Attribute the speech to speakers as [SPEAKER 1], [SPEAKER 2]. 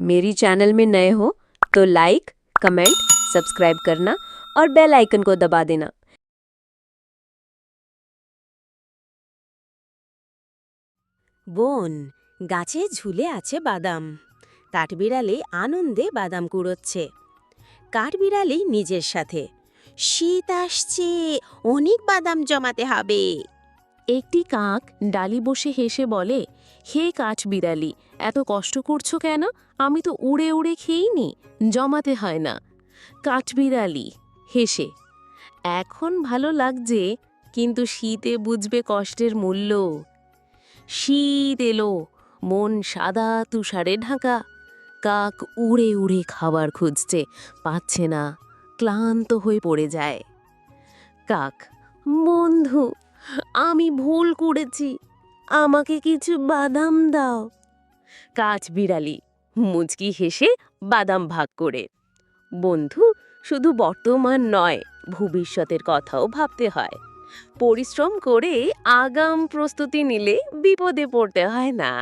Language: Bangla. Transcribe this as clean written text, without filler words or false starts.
[SPEAKER 1] मेरी चैनल में नए हो तो लाइक, कमेंट, सब्सक्राइब करना और बेल आइकन को दबा देना।
[SPEAKER 2] বোন, গাছে ঝুলে আছে বাদাম। কাঠবিড়ালি আনন্দে বাদাম কুড়োচ্ছে। কাঠবিড়ালি নিজের সাথে, শীত আসছে, অনেক বাদাম জমাতে হবে।
[SPEAKER 3] একটি কাক ডালি বসে হেসে বলে, হে কাঠবিড়ালি, এত কষ্ট করছো কেন? আমি তো উড়ে উড়ে খেয়েই নি, জমাতে হয় না। কাঠবিড়ালি হেসে, এখন ভালো লাগছে, কিন্তু শীতে বুঝবে কষ্টের মূল্য। শীত এলো, মন সাদা তুষারে ঢাকা। কাক উড়ে উড়ে খাবার খুঁজছে, পাচ্ছে না, ক্লান্ত হয়ে পড়ে যায়। কাক, বন্ধু, আমি ভুল করেছি, আমাকে কিছু বাদাম দাও। কাঠবিড়ালি মুচকি হেসে বাদাম ভাগ করে। বন্ধু, শুধু বর্তমান নয়, ভবিষ্যতের কথাও ভাবতে হয়। পরিশ্রম করে আগাম প্রস্তুতি নিলে বিপদে পড়তে হয় না।